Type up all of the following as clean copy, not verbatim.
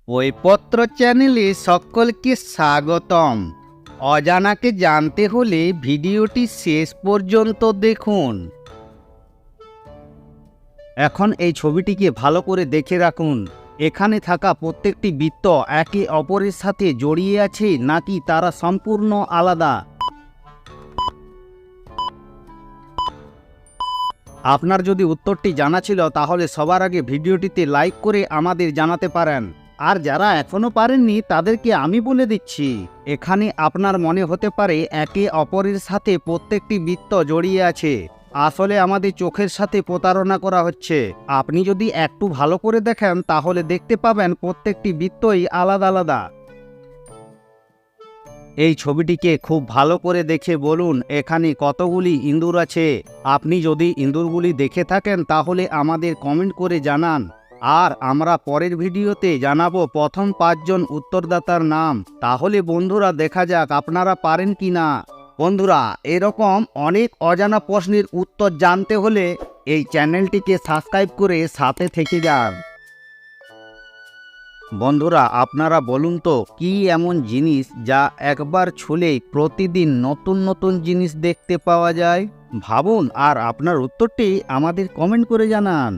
বইপত্র চ্যানেলে সকলকে স্বাগতম। অজানাকে জানতে হলে ভিডিওটি শেষ পর্যন্ত দেখুন। এখন এই ছবিটিকে ভালো করে দেখে রাখুন। এখানে থাকা প্রত্যেকটি বৃত্ত একে অপরের সাথে জড়িয়ে আছে নাকি তারা সম্পূর্ণ আলাদা? আপনার যদি উত্তরটি জানা ছিল তাহলে সবার আগে ভিডিওটিতে লাইক করে আমাদের জানাতে পারেন। আর যারা এখনো পারেননি তাদেরকে আমি বলে দিচ্ছি, এখানে আপনার মনে হতে পারে একে অপরের সাথে প্রত্যেকটি বৃত্ত জড়িয়ে আছে। আসলে আমাদের চোখের সাথে প্রতারণা করা হচ্ছে। আপনি যদি একটু ভালো করে দেখেন তাহলে দেখতে পাবেন প্রত্যেকটি বৃত্তই আলাদা আলাদা। এই ছবিটিকে খুব ভালো করে দেখে বলুন এখানে কতগুলি ইঁদুর আছে। আপনি যদি ইঁদুরগুলি দেখে থাকেন তাহলে আমাদের কমেন্ট করে জানান। আর আমরা পরের ভিডিওতে জানাবো প্রথম 5 জন উত্তরদাতার নাম। তাহলে বন্ধুরা দেখা যাক আপনারা পারেন কি না। বন্ধুরা, এরকম অনেক অজানা প্রশ্নের উত্তর জানতে হলে এই চ্যানেলটিকে সাবস্ক্রাইব করে সাথে থেকে যান। বন্ধুরা, আপনারা বলুন তো কি এমন জিনিস যা একবার ছুলেই প্রতিদিন নতুন নতুন জিনিস দেখতে পাওয়া যায়? ভাবুন আর আপনার উত্তরটি আমাদের কমেন্ট করে জানান।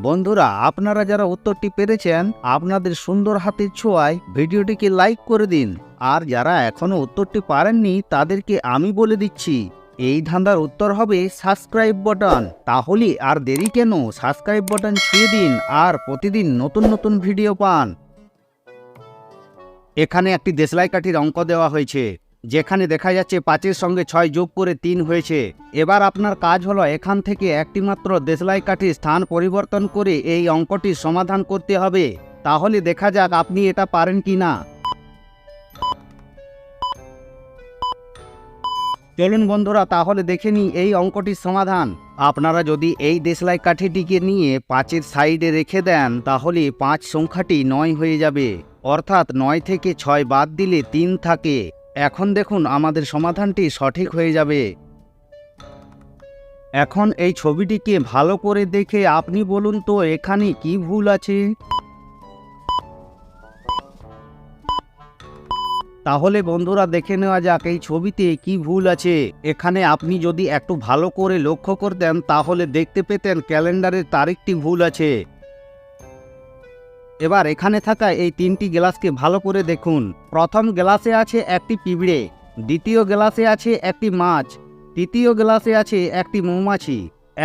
বন্ধুরা, আপনারা যারা উত্তরটি পেরেছেন আপনাদের সুন্দর হাতের ছোঁয়ায় ভিডিওটিকে লাইক করে দিন। আর যারা এখনো উত্তরটি পারেননি তাদেরকে আমি বলে দিচ্ছি, এই ধাঁধার উত্তর হবে সাবস্ক্রাইব বাটন। তাহলে আর দেরি কেন, সাবস্ক্রাইব বাটন ছুঁয়ে দিন আর প্রতিদিন নতুন নতুন ভিডিও পান। এখানে একটি দেশলাই কাঠির অঙ্ক দেওয়া হয়েছে, যেখানে দেখা যাচ্ছে 5-এর সঙ্গে 6 যোগ করে 3 হয়েছে। এবার আপনার কাজ হলো এখান থেকে একটি মাত্র দেশলাই কাঠির স্থান পরিবর্তন করে এই অঙ্কটির সমাধান করতে হবে। তাহলে দেখা যাক আপনি এটা পারেন কি না। চলুন বন্ধুরা, তাহলে দেখে নিই এই অঙ্কটির সমাধান। আপনারা যদি এই দেশলাই কাঠিটিকে নিয়ে 5-এর সাইডে রেখে দেন তাহলে 5 সংখ্যাটি 9 হয়ে যাবে। অর্থাৎ 9 থেকে 6 বাদ দিলে 3 থাকে। এখন দেখুন আমাদের সমাধানটি সঠিক হয়ে যাবে। এখন এই ছবিটিকে ভালো করে দেখে আপনি বলুন তো এখানে কি ভুল আছে। তাহলে বন্ধুরা দেখে নেওয়া যাক এই ছবিতে কি ভুল আছে। এখানে আপনি যদি একটু ভালো করে লক্ষ্য করতেন তাহলে দেখতে পেতেন ক্যালেন্ডারের তারিখটি ভুল আছে। এবার এখানে থাকা এই 3টি গ্লাসকে ভালো করে দেখুন। প্রথম গ্লাসে আছে একটি পিঁপড়ে, দ্বিতীয় গ্লাসে আছে একটি মাছ, তৃতীয় গ্লাসে আছে একটি মৌমাছি।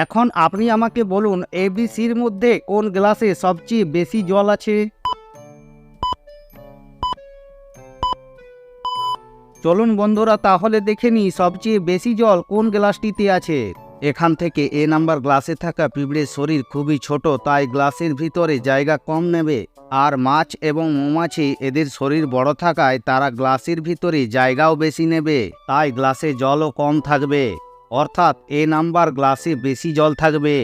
এখন আপনি আমাকে বলুন এবিসির মধ্যে কোন গ্লাসে সবচেয়ে বেশি জল আছে? চলুন বন্ধুরা, তাহলে দেখে নিই সবচেয়ে বেশি জল কোন গ্লাসটিতে আছে। এখান থেকে এ নাম্বার গ্লাসে থাকা পিঁপড়ের শরীর খুবই ছোট, তাই গ্লাসের ভিতরে জায়গা কম নেবে। আর মাছ এবং মৌমাছি এদের শরীর বড় থাকায় তারা গ্লাসের ভিতরে জায়গাও বেশি নেবে, তাই গ্লাসে জলও কম থাকবে। অর্থাৎ এ নাম্বার গ্লাসে বেশি জল থাকবে।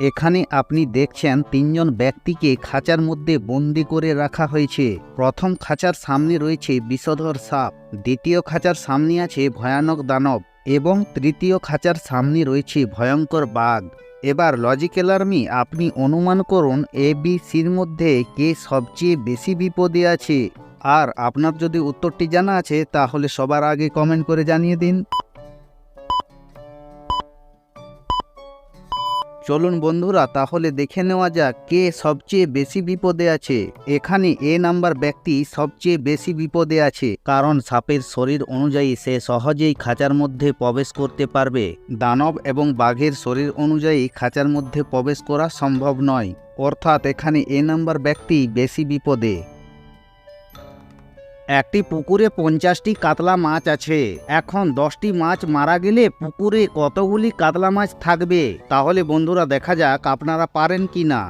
এখানে আপনি দেখছেন 3 জন ব্যক্তিকে খাঁচার মধ্যে বন্দি করে রাখা হয়েছে। প্রথম খাঁচার সামনে রয়েছে বিষধর সাপ, দ্বিতীয় খাঁচার সামনে আছে ভয়ানক দানব এবং তৃতীয় খাঁচার সামনে রয়েছে ভয়ঙ্কর বাঘ। এবার লজিক্যাল আর্মি আপনি অনুমান করুন এবিসির মধ্যে কে সবচেয়ে বেশি বিপদে আছে। আর আপনার যদি উত্তরটি জানা আছে তাহলে সবার আগে কমেন্ট করে জানিয়ে দিন। চলুন বন্ধুরা, তাহলে দেখে নেওয়া যাক কে সবচেয়ে বেশি বিপদে আছে। এখানে এ নাম্বার ব্যক্তি সবচেয়ে বেশি বিপদে আছে, কারণ সাপের শরীর অনুযায়ী সে সহজেই খাঁচার মধ্যে প্রবেশ করতে পারবে। দানব এবং বাঘের শরীর অনুযায়ী খাঁচার মধ্যে প্রবেশ করা সম্ভব নয়। অর্থাৎ এখানে এ নাম্বার ব্যক্তি বেশি বিপদে। একটি পুকুরে 50টি কাতলা মাছ আছে। এখন 10টি মাছ মারা গেলে পুকুরে কতগুলি কাতলা মাছ থাকবে? তাহলে বন্ধুরা দেখা যাক আপনারা পারেন কি না।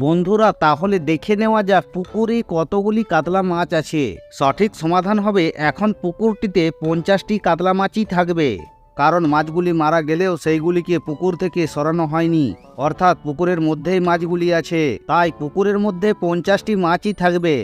বন্ধুরা, তাহলে দেখে নেওয়া যাক পুকুরে কতগুলি কাতলা মাছ আছে। সঠিক সমাধান হবে এখন পুকুরটিতে 50টি কাতলা মাছই থাকবে, কারণ মাছগুলি মারা গেলেও সেইগুলিকে পুকুর থেকে সরানো হয়নি। অর্থাৎ পুকুরের মধ্যেই মাছগুলি আছে, তাই পুকুরের মধ্যে 50টি মাছই থাকবে।